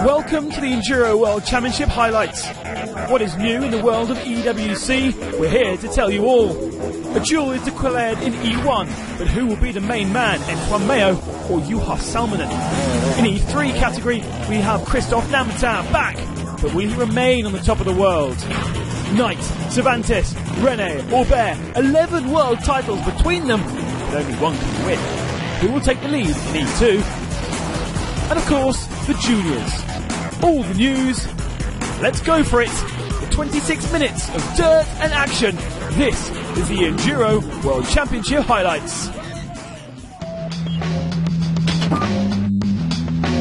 Welcome to the Enduro World Championship highlights. What is new in the world of EWC? We're here to tell you all. A duel is declared in E1, but who will be the main man, Antoine Mayo or Juha Salminen? In E3 category, we have Christophe Namata back, but will he remain on the top of the world? Knight, Cervantes, René, Aubert, 11 world titles between them, but only one can win. Who will take the lead in E2? And of course, the juniors. All the news. Let's go for it. The 26 minutes of dirt and action. This is the Enduro World Championship highlights.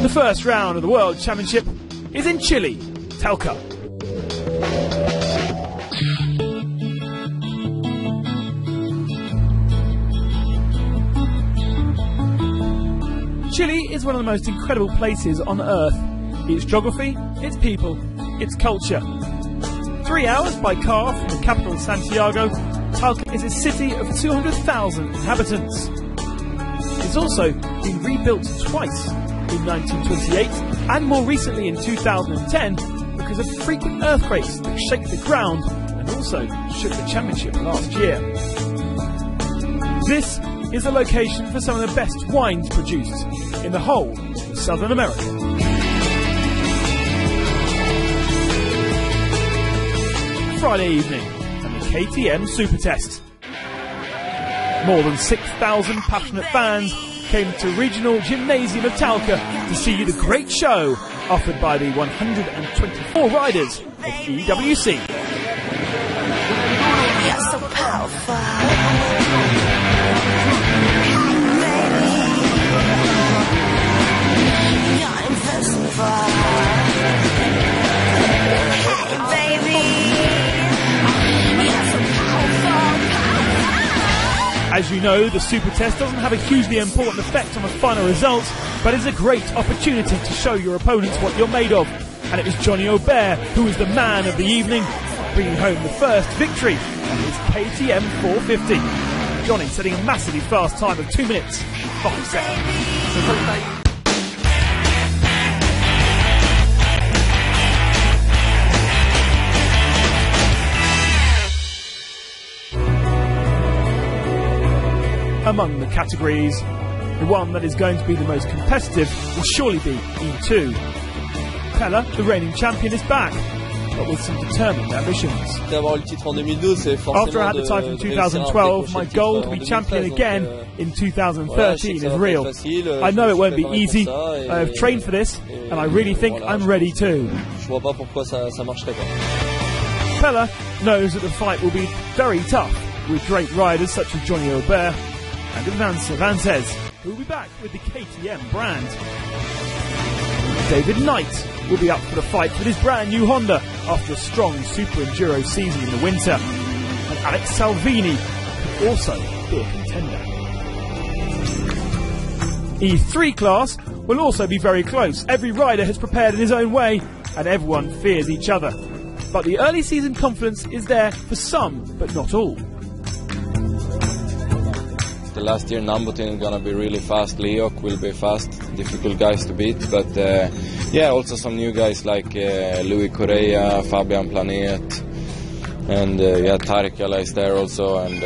The first round of the World Championship is in Chile, Talca. Chile is one of the most incredible places on Earth. Its geography, its people, its culture. 3 hours by car from the capital Santiago, Talca is a city of 200,000 inhabitants. It's also been rebuilt twice, in 1928 and more recently in 2010 because of frequent earthquakes that shake the ground and also shook the championship last year. This is the location for some of the best wines produced in the whole of Southern America. Friday evening and the KTM Super Test. More than 6,000 passionate fans came to regional gymnasium of Talca to see the great show offered by the 124 riders of EWC. You're so powerful. You're invincible. Hey, baby. You're so powerful. As you know, the Super Test doesn't have a hugely important effect on the final results, but is a great opportunity to show your opponents what you're made of. And it was Johnny Aubert who was the man of the evening, bringing home the first victory on his KTM 450. Johnny setting a massively fast time of 2 minutes, 5 seconds. Among the categories, the one that is going to be the most competitive will surely be E2. Pella, the reigning champion, is back, but with some determined ambitions. After I had the title in 2012, my goal to be champion again in 2013 is real. I know it won't be easy, I have trained for this, and I really think I'm ready too. Pella knows that the fight will be very tough, with great riders such as Johnny Aubert and Cervantes, who will be back with the KTM brand. David Knight will be up for the fight with his brand new Honda after a strong Super Enduro season in the winter. And Alex Salvini could also be a contender. E3 class will also be very close. Every rider has prepared in his own way and everyone fears each other. But the early season confidence is there for some, but not all. The last year Nambutin is gonna be really fast, Leok will be fast, difficult guys to beat, but yeah, also some new guys like Louis Correa, Fabian Planet, and yeah, Tarek Yala is there also, and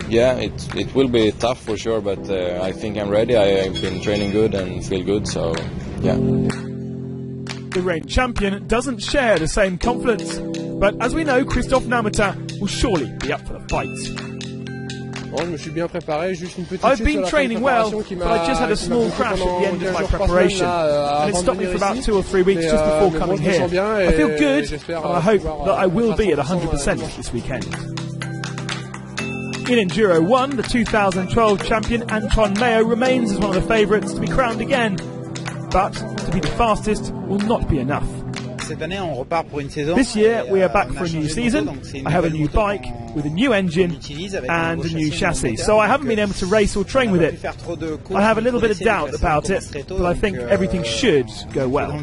yeah, it will be tough for sure, but I think I'm ready. I've been training good and feel good, so yeah. The reigning champion doesn't share the same confidence, but as we know, Christophe Namata will surely be up for the fight. I've been training well, but I just had a small crash at the end of my preparation, and it stopped me for about 2 or 3 weeks just before coming here. I feel good, and I hope that I will be at 100% this weekend. In Enduro 1, the 2012 champion Antoine Mayo remains as one of the favourites to be crowned again, but to be the fastest will not be enough. This year we are back for a new season. I have a new bike with a new engine and a new chassis, so I haven't been able to race or train with it. I have a little bit of doubt about it, but I think everything should go well.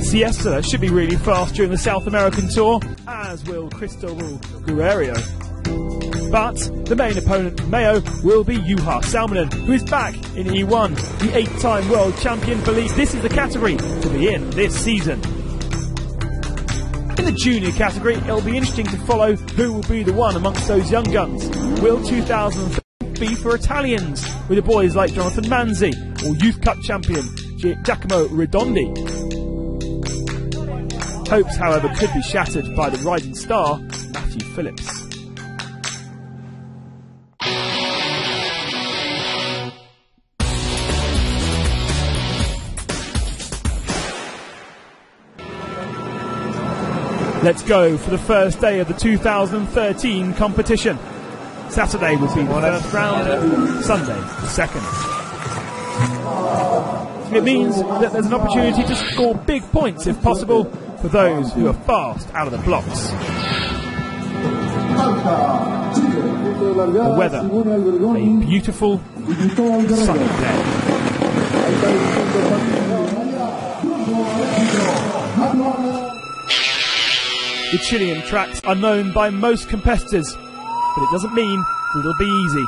Siesta should be really fast during the South American tour, as will Cristobal Guerrero. But the main opponent for Mayo will be Juha Salminen, who is back in E1. The 8-time world champion believes this is the category to be in this season. In the junior category, it'll be interesting to follow who will be the one amongst those young guns. Will 2003 be for Italians, with the boys like Jonathan Manzi or Youth Cup champion Giacomo Redondi? Hopes, however, could be shattered by the rising star Matthew Phillips. Let's go for the first day of the 2013 competition. Saturday will be the first round, Sunday the second. It means that there's an opportunity to score big points if possible for those who are fast out of the blocks. The weather, a beautiful sunny day. The Chilean tracks are known by most competitors, but it doesn't mean that it'll be easy.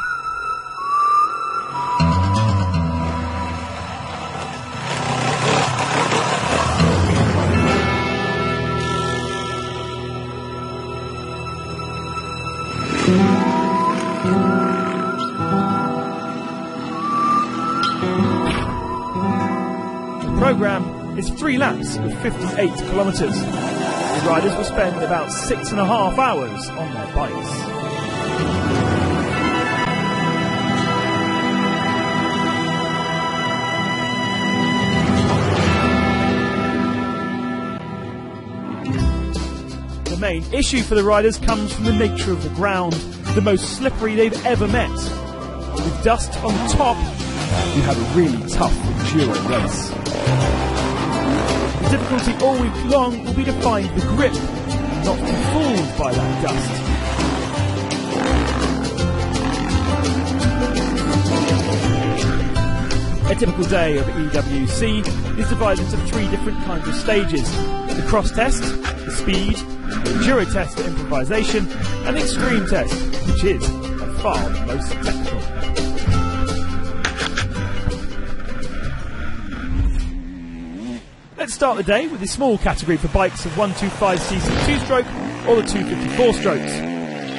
The programme is 3 laps of 58 kilometres. The riders will spend about 6.5 hours on their bikes. The main issue for the riders comes from the nature of the ground, the most slippery they've ever met. With dust on the top, you have a really tough enduro race. The difficulty all week long will be to find the grip, not to be fooled by that dust. A typical day of EWC is divided into 3 different kinds of stages: the cross test, the speed, the enduro test for improvisation, and the extreme test, which is by far the most technical. Let's start the day with the small category for bikes of 125cc 2-stroke or the 254 strokes.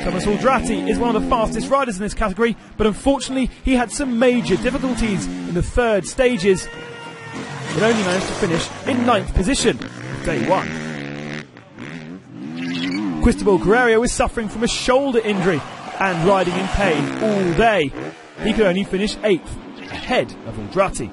Thomas Aldrati is one of the fastest riders in this category, but unfortunately he had some major difficulties in the 3rd stages, but only managed to finish in 9th position on day 1. Cristobal Guerrero was suffering from a shoulder injury and riding in pain all day. He could only finish 8th, ahead of Aldrati.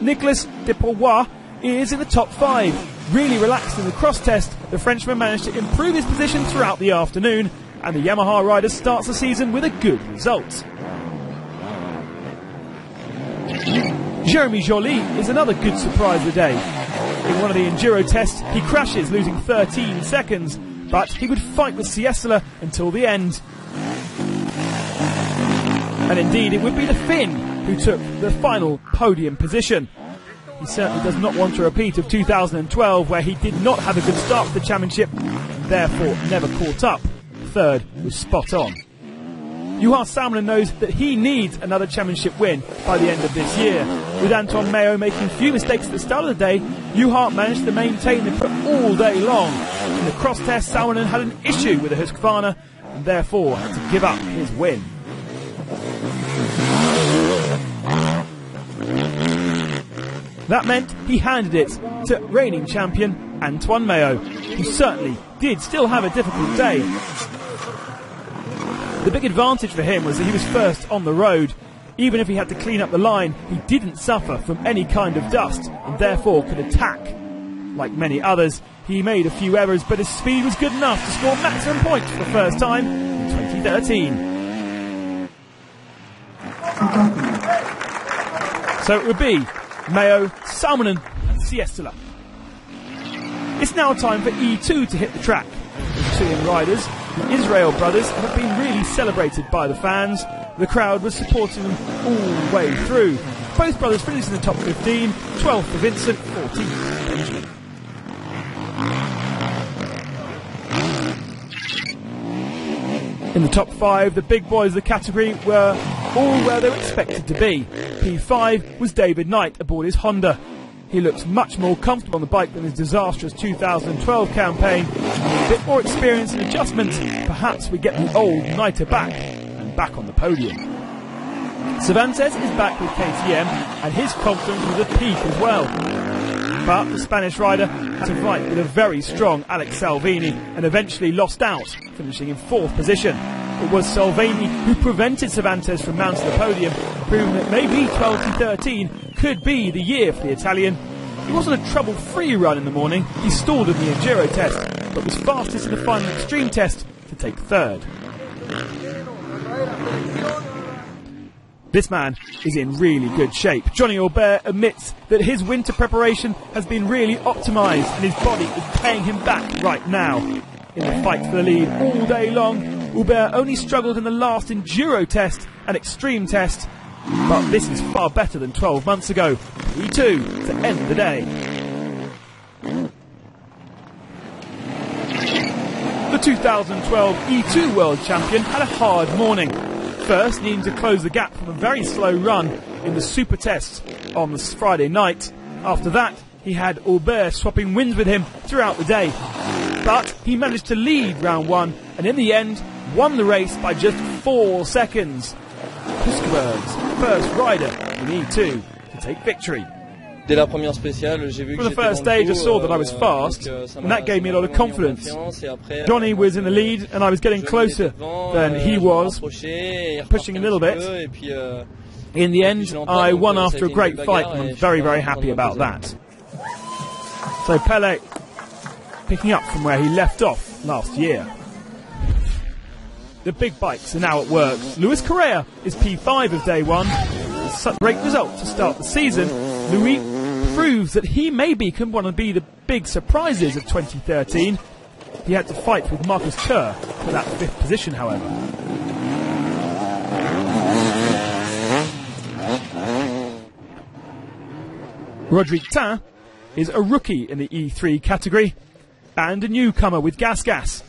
Nicolas de Pourvois is in the top 5. Really relaxed in the cross test, the Frenchman managed to improve his position throughout the afternoon, and the Yamaha rider starts the season with a good result. Jeremy Joly is another good surprise of the day. In one of the enduro tests, he crashes, losing 13 seconds, but he would fight with Siesla until the end. And indeed, it would be the Finn who took the final podium position. He certainly does not want a repeat of 2012, where he did not have a good start to the championship and therefore never caught up. 3rd was spot on. Juha Salminen knows that he needs another championship win by the end of this year. With Anton Mayo making few mistakes at the start of the day, Juha managed to maintain the grip all day long. In the cross test, Salminen had an issue with the Husqvarna and therefore had to give up his win. That meant he handed it to reigning champion Antoine Mayo, who certainly did still have a difficult day. The big advantage for him was that he was first on the road. Even if he had to clean up the line, he didn't suffer from any kind of dust and therefore could attack. Like many others, he made a few errors, but his speed was good enough to score maximum points for the first time in 2013. So it would be Mayo, Salminen and Siesla. It's now time for E2 to hit the track. The Chilean riders, the Israel brothers, have been really celebrated by the fans. The crowd was supporting them all the way through. Both brothers finished in the top 15, 12th for Vincent, 14th for Benjamin. In the top 5, the big boys of the category were all where they were expected to be. P5 was David Knight aboard his Honda. He looks much more comfortable on the bike than his disastrous 2012 campaign. With a bit more experience and adjustments, perhaps we get the old Knighter back, and back on the podium. Cervantes is back with KTM, and his confidence was at peak as well. But the Spanish rider had to fight with a very strong Alex Salvini and eventually lost out, finishing in 4th position. It was Salvini who prevented Cervantes from mounting the podium, proving that maybe 2013 could be the year for the Italian. He wasn't a trouble-free run in the morning. He stalled in the Enduro test, but was fastest in the final extreme test to take 3rd. This man is in really good shape. Johnny Aubert admits that his winter preparation has been really optimised and his body is paying him back right now. In the fight for the lead all day long, Aubert only struggled in the last Enduro test and extreme test, but this is far better than 12 months ago. E2 to end the day. The 2012 E2 World Champion had a hard morning. First, needing to close the gap from a very slow run in the Super Test on the Friday night. After that, he had Aubert swapping wins with him throughout the day. But he managed to lead round 1 and in the end won the race by just 4 seconds. Huskeberg's first rider in E2 to take victory. From the first stage I saw that I was fast, and that gave me a lot of confidence. Johnny was in the lead and I was getting closer than he was, pushing a little bit. In the end I won after a great fight and I'm very, very happy about that. So Pele picking up from where he left off last year. The big bikes are now at work. Luis Correa is P5 of day 1. Such a great result to start the season. Luis proves that he maybe can want to be the big surprises of 2013. He had to fight with Marcus Kerr for that 5th position, however. Rodrigue Tin is a rookie in the E3 category and a newcomer with Gas.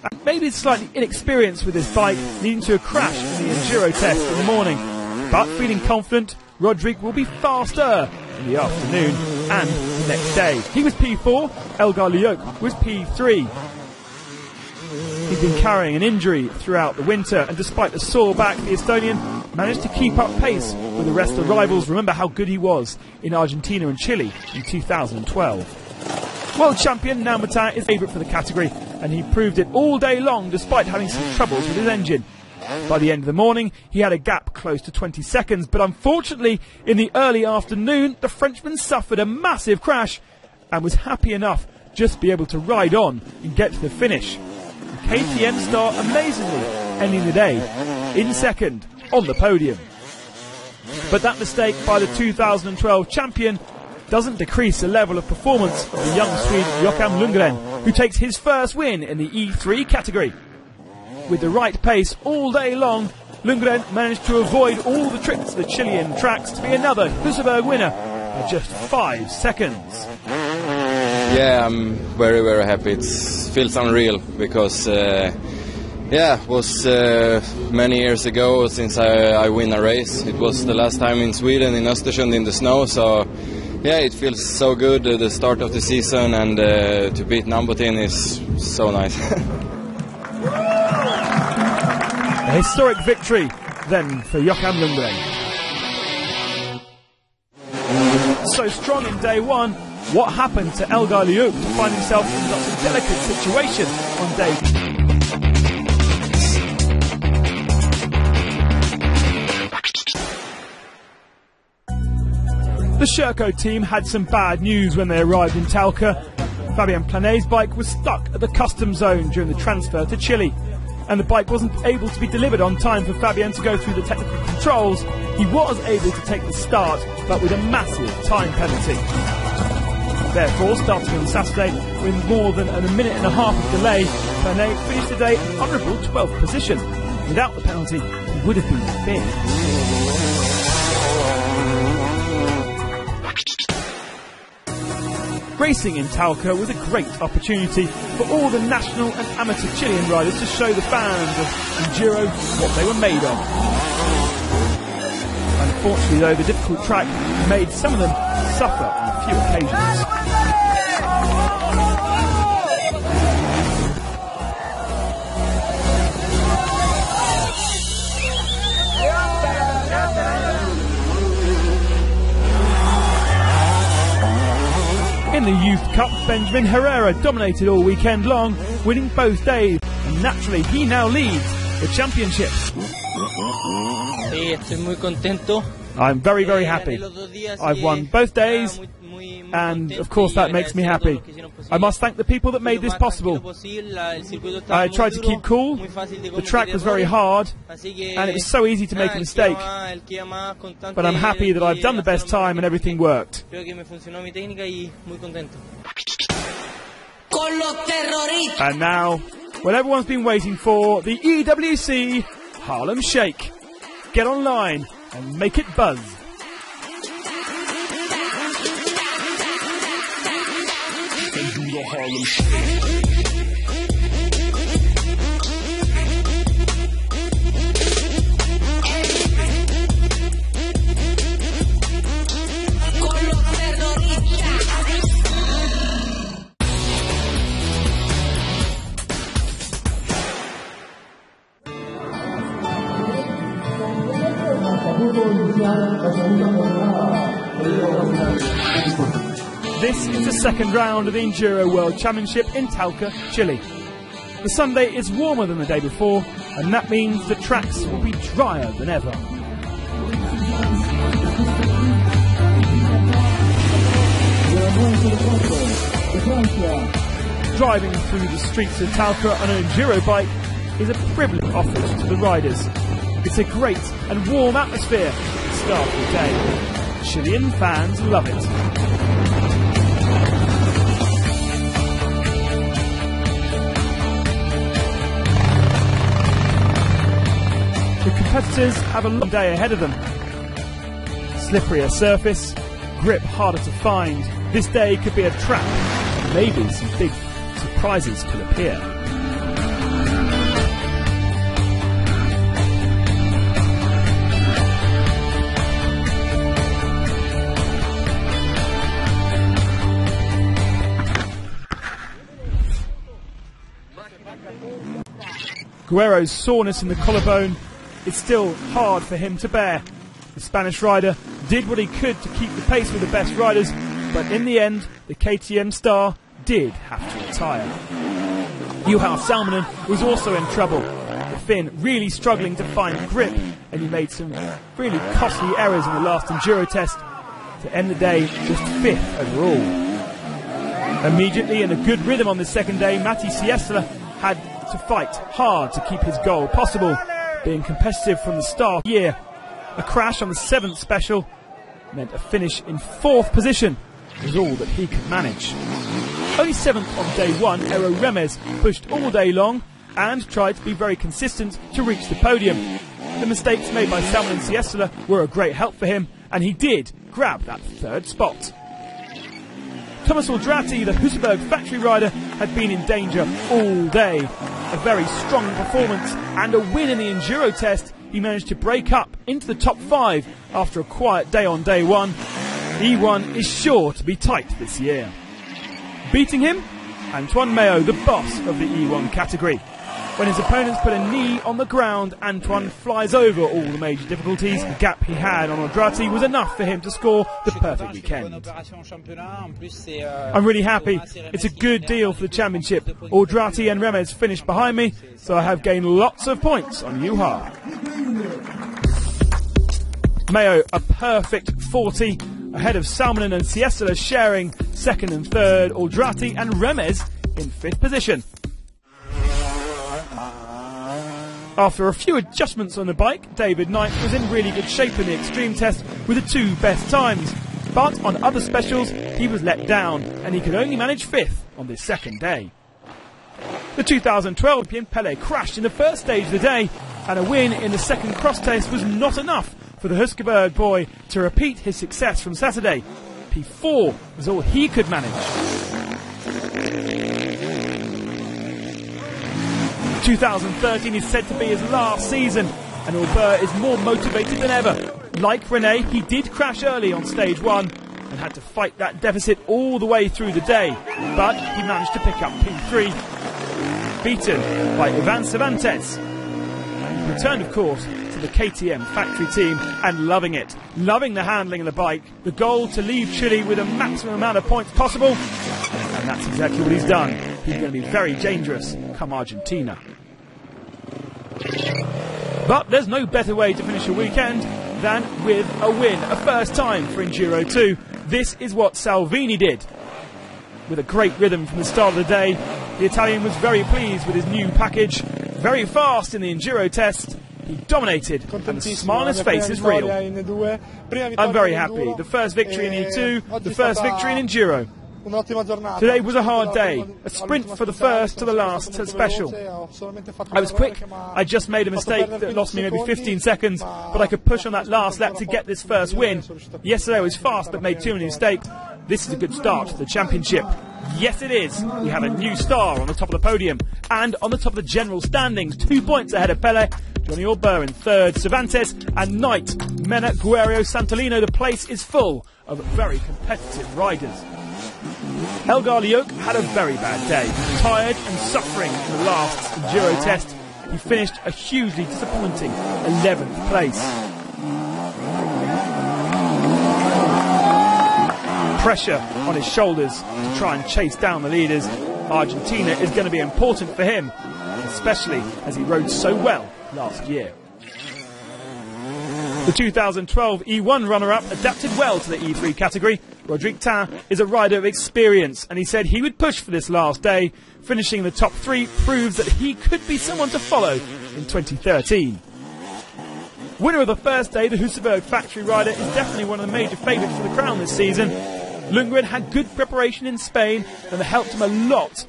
And maybe slightly inexperienced with his bike, leading to a crash in the Enduro test in the morning. But feeling confident, Rodrigue will be faster in the afternoon and the next day. He was P4, Elgar Lioc was P3. He's been carrying an injury throughout the winter, and despite a sore back, the Estonian managed to keep up pace with the rest of the rivals. Remember how good he was in Argentina and Chile in 2012. World champion Nao Matin is favourite for the category, and he proved it all day long despite having some troubles with his engine. By the end of the morning, he had a gap close to 20 seconds, but unfortunately, in the early afternoon, the Frenchman suffered a massive crash and was happy enough just to be able to ride on and get to the finish. The KTM star amazingly ending the day in 2nd on the podium. But that mistake by the 2012 champion doesn't decrease the level of performance of the young Swede Joachim Lundgren, who takes his first win in the E3 category. With the right pace all day long, Lundgren managed to avoid all the tricks of the Chilean tracks to be another Huskeberg winner by just 5 seconds. Yeah, I'm very, very happy. It feels unreal because it was many years ago since I win a race. It was the last time in Sweden, in Östersund, in the snow, so yeah, it feels so good, the start of the season, and to beat Nambutin is so nice. A historic victory then for Joachim Lundgren. So strong in day 1, what happened to Elgar Lioc to find himself in such a delicate situation on day 2? The Sherco team had some bad news when they arrived in Talca. Fabien Planet's bike was stuck at the customs zone during the transfer to Chile, and the bike wasn't able to be delivered on time for Fabien to go through the technical controls. He was able to take the start, but with a massive time penalty. Therefore, starting on Saturday with more than a minute and a half of delay, Planet finished the day in honourable 12th position. Without the penalty, he would have been 5th. Racing in Talca was a great opportunity for all the national and amateur Chilean riders to show the fans of Enduro what they were made of. Unfortunately though, the difficult track made some of them suffer on a few occasions. In the Youth Cup, Benjamin Herrera dominated all weekend long, winning both days, and naturally he now leads the championship. Sí, estoy muy contento. I'm very, very happy. I've won both days, and of course that makes me happy. I must thank the people that made this possible. I tried to keep cool, the track was very hard, and it was so easy to make a mistake. But I'm happy that I've done the best time and everything worked. And now, what everyone's been waiting for, the EWC Harlem Shake. Get online and make it buzz. The Harlem Shake. This is the second round of the Enduro World Championship in Talca, Chile. The Sunday is warmer than the day before, and that means the tracks will be drier than ever. Driving through the streets of Talca on an Enduro bike is a privilege offered to the riders. It's a great and warm atmosphere at the start of the day. Chilean fans love it. The competitors have a long day ahead of them. Slipperier surface, grip harder to find. This day could be a trap, and maybe some big surprises could appear. Guerrero's soreness in the collarbone is still hard for him to bear. The Spanish rider did what he could to keep the pace with the best riders, but in the end, the KTM star did have to retire. Juha Salminen was also in trouble. The Finn really struggling to find grip, and he made some really costly errors in the last Enduro test to end the day just 5th overall. Immediately in a good rhythm on the second day, Matti Siesla had to fight hard to keep his goal possible, being competitive from the start of the year. A crash on the 7th special meant a finish in 4th position was all that he could manage. Only 7th on day 1, Eero Remes pushed all day long and tried to be very consistent to reach the podium. The mistakes made by Salminen and Siesla were a great help for him, and he did grab that 3rd spot. Thomas Aldrati, the Husseberg factory rider, had been in danger all day. A very strong performance and a win in the Enduro test. He managed to break up into the top 5 after a quiet day on day 1. E1 is sure to be tight this year. Beating him, Antoine Mayo, the boss of the E1 category. When his opponents put a knee on the ground, Antoine flies over all the major difficulties. The gap he had on Aldrati was enough for him to score the perfect weekend. I'm really happy. It's a good deal for the championship. Aldrati and Remes finished behind me, so I have gained lots of points on Juha. Mayo, a perfect 40, ahead of Salminen and Siesla, sharing 2nd and 3rd, Aldrati and Remes in 5th position. After a few adjustments on the bike, David Knight was in really good shape in the extreme test with the 2 best times. But on other specials, he was let down, and he could only manage 5th on this second day. The 2012 champion Pele crashed in the first stage of the day, and a win in the second cross test was not enough for the Huskeberg boy to repeat his success from Saturday. P4 was all he could manage. 2013 is said to be his last season, and Aubert is more motivated than ever. Like Rene, he did crash early on stage 1 and had to fight that deficit all the way through the day, but he managed to pick up P3, beaten by Ivan Cervantes. He returned, of course, to the KTM factory team and loving it, loving the handling of the bike, the goal to leave Chile with the maximum amount of points possible, and that's exactly what he's done. He's going to be very dangerous come Argentina. But there's no better way to finish a weekend than with a win, a first time for Enduro 2. This is what Salvini did. With a great rhythm from the start of the day, the Italian was very pleased with his new package. Very fast in the Enduro test, he dominated, and the smile on his face is real. I'm very happy. The first victory in E2, the first victory in Enduro. Today was a hard day, a sprint for the first to the last special. I was quick, I just made a mistake that lost me maybe 15 seconds, but I could push on that last lap to get this first win. Yesterday I was fast but made too many mistakes. This is a good start to the championship. Yes it is, we have a new star on the top of the podium, and on the top of the general standings, 2 points ahead of Pele, Johnny Aubert in third, Cervantes and Knight, Mena, Guerrero, Santolino. The place is full of very competitive riders. Elgar Liuk had a very bad day, tired and suffering in the last Enduro test. He finished a hugely disappointing 11th place. Pressure on his shoulders to try and chase down the leaders. Argentina is going to be important for him, especially as he rode so well last year. The 2012 E1 runner-up adapted well to the E3 category. Rodrigue Tin is a rider of experience, and he said he would push for this last day. Finishing in the top 3 proves that he could be someone to follow in 2013. Winner of the first day, the Husseberg factory rider, is definitely one of the major favourites for the crown this season. Lundgren had good preparation in Spain, and it helped him a lot.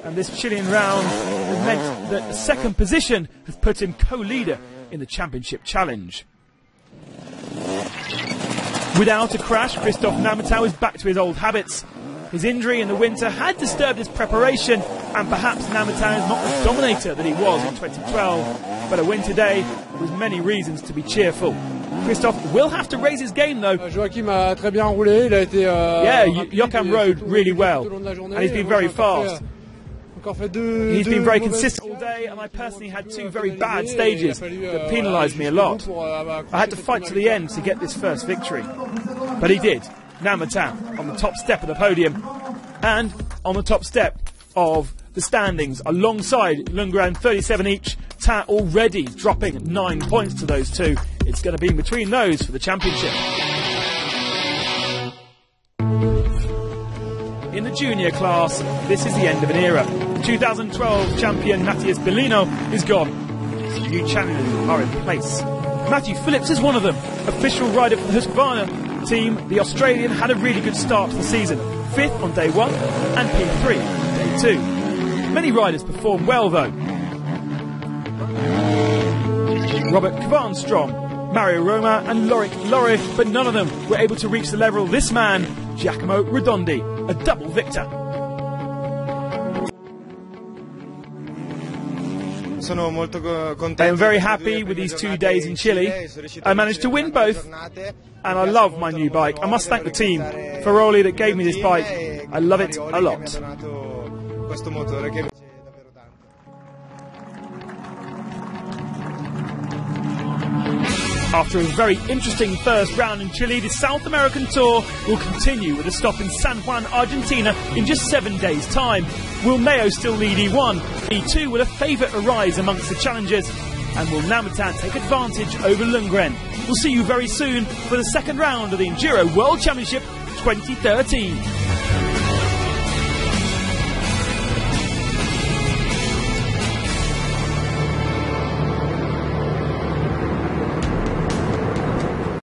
And this Chilean round has meant that the second position has put him co-leader in the championship challenge. Without a crash, Christoph Namatau is back to his old habits. His injury in the winter had disturbed his preparation, and perhaps Namatau is not the dominator that he was in 2012. But a win today with many reasons to be cheerful. Christoph will have to raise his game though. Joachim a très bien roulé, il a été Joachim rode really well, and he's been very fast. He's been very consistent all day, and I personally had 2 very bad stages that penalised me a lot. I had to fight to the end to get this first victory. But he did. Namatau on the top step of the podium, and on the top step of the standings alongside Lundgren, 37 each. Tin already dropping 9 points to those 2. It's going to be between those for the championship. In the junior class, this is the end of an era. 2012 champion Matthias Bellino is gone. Some new challengers are in place. Matthew Phillips is one of them. Official rider for the Husqvarna team, the Australian had a really good start to the season. 5th on day 1 and P3 on day 2. Many riders performed well though. Robert Kvarnström, Mario Roma and Lorik Lorry, but none of them were able to reach the level of this man, Giacomo Redondi, a double victor. I am very happy with these 2 days in Chile. I managed to win both, and I love my new bike. I must thank the team, Ferroli, that gave me this bike. I love it a lot. After a very interesting first round in Chile, the South American Tour will continue with a stop in San Juan, Argentina in just 7 days' time. Will Mayo still lead E1? E2 will a favourite arise amongst the challengers, and will Namatau take advantage over Lundgren? We'll see you very soon for the second round of the Enduro World Championship 2013.